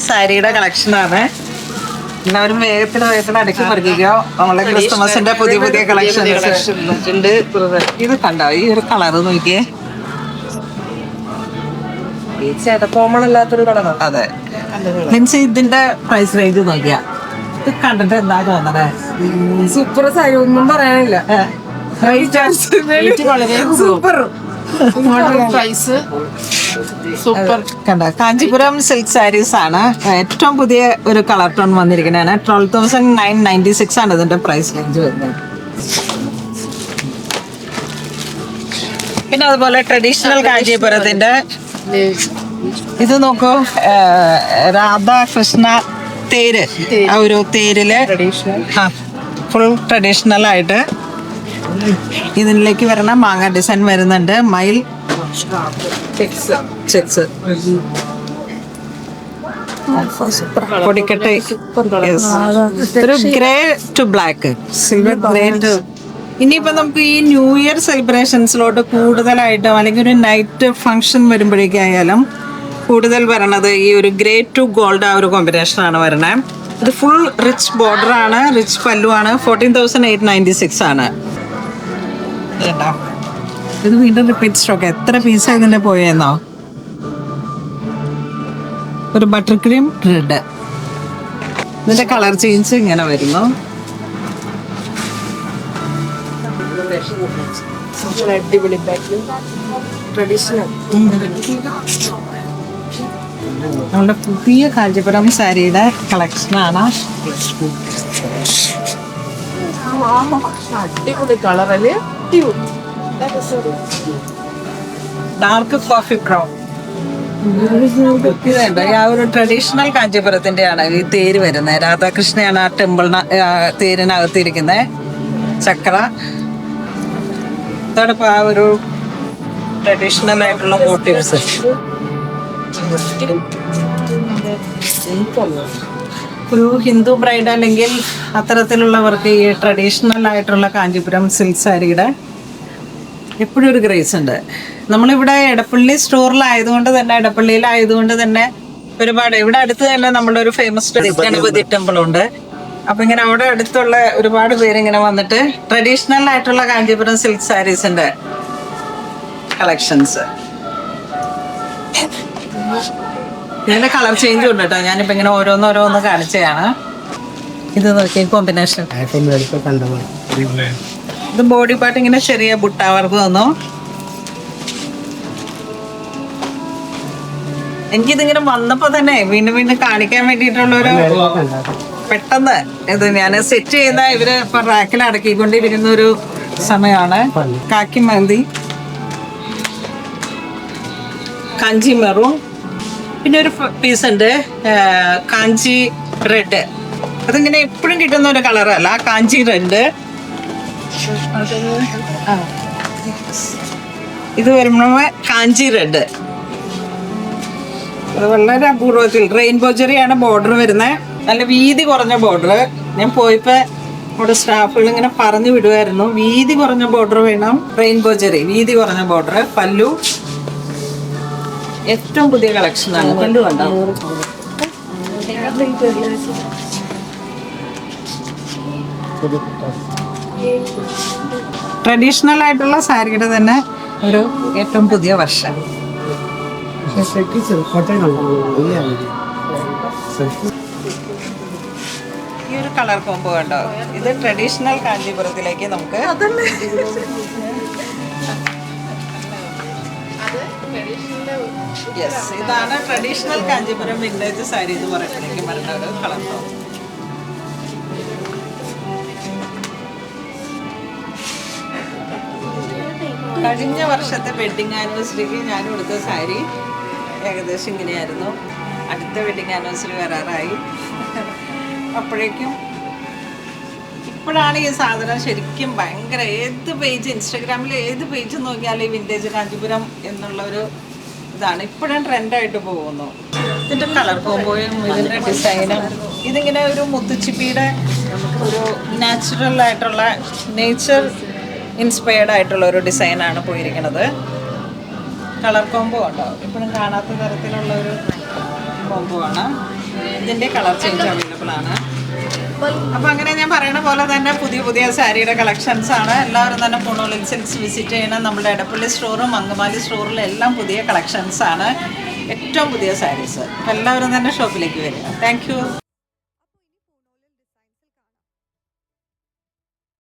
സാരിയുടെ കളക്ഷനാണ്. എല്ലാവരും വേഗത്തിന് അടുക്കി പറിക്കോ. നമ്മളെ ക്രിസ്മസിന്റെ പുതിയ പുതിയ കളക്ഷൻസ് ഉണ്ട്. ഇത് കണ്ടോ, ഈ ഒരു കളർ നോക്കിയേ. കോമൺ അല്ലാത്തൊരു കളറാണ്. അതെ, മീൻസ് ഇതിന്റെ പ്രൈസ് റേഞ്ച് നോക്കിയാ ഇത് കണ്ടിട്ട് എന്താ തോന്നണേ? സൂപ്പർ സാരി, ഒന്നും പറയാനില്ല. Super price, super. കണ്ട, കാഞ്ചീപുരം സിൽക്ക് സാരീസ് ആണ്. ഏറ്റവും പുതിയ ഒരു കളർ ടോൺ വന്നിരിക്കുന്നതാണ്. 12,996 ആണ് ഇതിന്റെ പ്രൈസ് റേഞ്ച് വരുന്നത്. പിന്നെ അതുപോലെ ട്രഡീഷണൽ കാഞ്ചീപുരത്തിന്റെ ഇത് നോക്കൂ, രാധാകൃഷ്ണ തേര്. ആ ഒരു തേരില് ഫുൾ ട്രഡീഷണൽ ആയിട്ട് ഇതിലേക്ക് വരണ മാങ്ങ ഡിസൈൻ വരുന്നുണ്ട്. മയിൽ ചെക്സ് പൊടിക്കട്ടെ. ഒരു grey to black, silver grey two. ഇനിയിപ്പോ നമുക്ക് ഈ ന്യൂ ഇയർ സെലിബ്രേഷൻസിലോട്ട് കൂടുതലായിട്ടും അല്ലെങ്കിൽ ഒരു നൈറ്റ് ഫംഗ്ഷൻ വരുമ്പോഴേക്കായാലും കൂടുതൽ വരണത് ഈ ഒരു ഗ്രേ ടു ഗോൾഡ്, ആ ഒരു കോമ്പിനേഷൻ ആണ് വരണേ. ഇത് ഫുൾ റിച്ച് ബോർഡർ ആണ്, റിച്ച് പല്ലു ആണ്. 14,896 ആണ്. ഇത് വീണ്ടും റിപ്പീറ്റ് സ്റ്റോക്ക്. എത്ര പീസ് ഇതിന്റെ പോയെന്നോ? ഒരു ബട്ടർ ക്രീം റെഡ്. ഇതിന്റെ കളർ ചേഞ്ച് ഇങ്ങനെ വരുന്നു. അടിപൊളി ട്രഡീഷണൽ. നമ്മുടെ പുതിയ കാഞ്ചീപുരം സാരിയുടെ കളക്ഷനാണ്. അടിപൊളി കളറല്ലേ, ഡാർക്ക് കോഫി ബ്രൗൺ. ഇതുണ്ട്, ആ ഒരു ട്രഡീഷണൽ കാഞ്ചീപുരത്തിന്റെ ആണ് ഈ തേര് വരുന്നത്. രാധാകൃഷ്ണയാണ് ആ ടെമ്പിളിന് തേരിനകത്തിരിക്കുന്നത്. ചക്ര ഇതോടൊപ്പം ആ ഒരു ട്രഡീഷണൽ ആയിട്ടുള്ള മോട്ടീവ്സ്. ഒരു ഹിന്ദു ബ്രൈഡ് അല്ലെങ്കിൽ അത്തരത്തിലുള്ളവർക്ക് ഈ ട്രഡീഷണൽ ആയിട്ടുള്ള കാഞ്ചീപുരം സിൽക്ക് സാരിയുടെ എപ്പോഴും ഒരു ക്രേസ് ഉണ്ട്. നമ്മളിവിടെ എടപ്പള്ളി സ്റ്റോറിലായതുകൊണ്ട് തന്നെ, എടപ്പള്ളിയിലായതുകൊണ്ട് തന്നെ ഒരുപാട്, ഇവിടെ അടുത്ത് തന്നെ നമ്മുടെ ഒരു ഫേമസ് ഗണപതി ടെമ്പിൾ ഉണ്ട്. അപ്പൊ ഇങ്ങനെ അവിടെ അടുത്തുള്ള ഒരുപാട് പേര് ഇങ്ങനെ വന്നിട്ട് ട്രഡീഷണൽ ആയിട്ടുള്ള കാഞ്ചീപുരം സിൽക്ക് സാരീസിന്റെ കളക്ഷൻസ്. ഇതിന്റെ കളർ ചേഞ്ച് ഉണ്ട് കേട്ടോ. ഞാനിപ്പോ ഇങ്ങനെ ഓരോന്നോരോന്ന് കാണിച്ചതാണ്. ഇത് നോക്കി കോമ്പിനേഷൻ. ഇത് ബോഡി പാർട്ട് ഇങ്ങനെ ചെറിയ ബുട്ടാവർക്ക് തന്നു. എനിക്കിതിങ്ങനെ വന്നപ്പോ തന്നെ വീണ്ടും വീണ്ടും കാണിക്കാൻ വേണ്ടിയിട്ടുള്ളൊരു പെട്ടെന്ന് ഇത് ഞാൻ സെറ്റ് ചെയ്യുന്ന ഇവര് ഇപ്പൊ റാക്കിൽ അടക്കിക്കൊണ്ടിരിക്കുന്ന ഒരു സമയമാണ്. കാക്കി മന്തി, കാഞ്ചി മെറൂൺ, പിന്നെ ഒരു പീസ് ഉണ്ട് കാഞ്ചി റെഡ്. അതിങ്ങനെ എപ്പോഴും കിട്ടുന്ന ഒരു കളറല്ല, കാഞ്ചി റെഡ്. ഇത് വരുമ്പോ കാഞ്ചി റെഡ്. അത് വളരെ അപൂർവത്തിൽ റെയിൻബോ ജെറിയാണ് ബോർഡർ വരുന്നത്. നല്ല വീതി കുറഞ്ഞ ബോർഡർ. ഞാൻ പോയപ്പോ അവിടെ സ്റ്റാഫുകൾ ഇങ്ങനെ പറഞ്ഞു വിടുമായിരുന്നു, വീതി കുറഞ്ഞ ബോർഡർ വേണം, റെയിൻബോ ജെറി വീതി കുറഞ്ഞ ബോർഡർ. പല്ലു ഏറ്റവും പുതിയ കളക്ഷനാണ്. പല്ലു കണ്ടോ? ട്രഡീഷണൽ ആയിട്ടുള്ള സാരിയുടെ തന്നെ ഒരു ഏറ്റവും പുതിയ വർഷം. ഈ ഒരു കളർ കോമ്പോ കണ്ടോ? ഇത് ട്രഡീഷണൽ കാഞ്ചീപുരത്തിലേക്ക് നമുക്ക് ഇതാണ് ട്രഡീഷണൽ കാഞ്ചീപുരം വിന്റേജ് സാരി എന്ന് പറയുമ്പോഴേക്കും വരുന്ന ഒരു കളർ കോമ്പോ. കഴിഞ്ഞ വർഷത്തെ വെഡിങ് ആനിവേഴ്സറിക്ക് ഞാൻ കൊടുത്ത സാരി ഏകദേശം ഇങ്ങനെയായിരുന്നു. അടുത്ത വെഡിങ് ആനിവേഴ്സറി വരാറായി. അപ്പോഴേക്കും ഇപ്പോഴാണ് ഈ സാധനം ശരിക്കും ഭയങ്കര, ഏത് പേജ് ഇൻസ്റ്റാഗ്രാമിൽ ഏത് പേജ് നോക്കിയാലും ഈ വിന്റേജ് കാഞ്ചീപുരം എന്നുള്ളൊരു ഇതാണ് ഇപ്പോഴും ട്രെൻഡായിട്ട് പോകുന്നു. ഇതിൻ്റെ കളർ കോമ്പോയും ഇതിൻ്റെ ഡിസൈനും ഇതിങ്ങനെ ഒരു മുത്തുച്ചിപ്പിയുടെ ഒരു നാച്ചുറൽ ആയിട്ടുള്ള നേച്ചർ ഇൻസ്പയർഡ് ആയിട്ടുള്ള ഒരു ഡിസൈനാണ് പോയിരിക്കുന്നത്. കളർ കോംബോ ഉണ്ടോ? ഇപ്പോഴും കാണാത്ത തരത്തിലുള്ള ഒരു കോംബോ ആണ്. ഇതിൻ്റെ കളർ ചേഞ്ച് അവൈലബിൾ ആണ്. അപ്പോൾ അങ്ങനെ ഞാൻ പറയുന്ന പോലെ തന്നെ പുതിയ പുതിയ സാരിയുടെ കളക്ഷൻസ് ആണ്. എല്ലാവരും തന്നെ പൂണൂലിൽ സിൽക്സ് വിസിറ്റ് ചെയ്യണം. നമ്മുടെ എടപ്പള്ളി സ്റ്റോറും അങ്കമാലി സ്റ്റോറിലും എല്ലാം പുതിയ കളക്ഷൻസ് ആണ്, ഏറ്റവും പുതിയ സാരീസ്. അപ്പോൾ എല്ലാവരും തന്നെ ഷോപ്പിലേക്ക് വരിക. Thank you.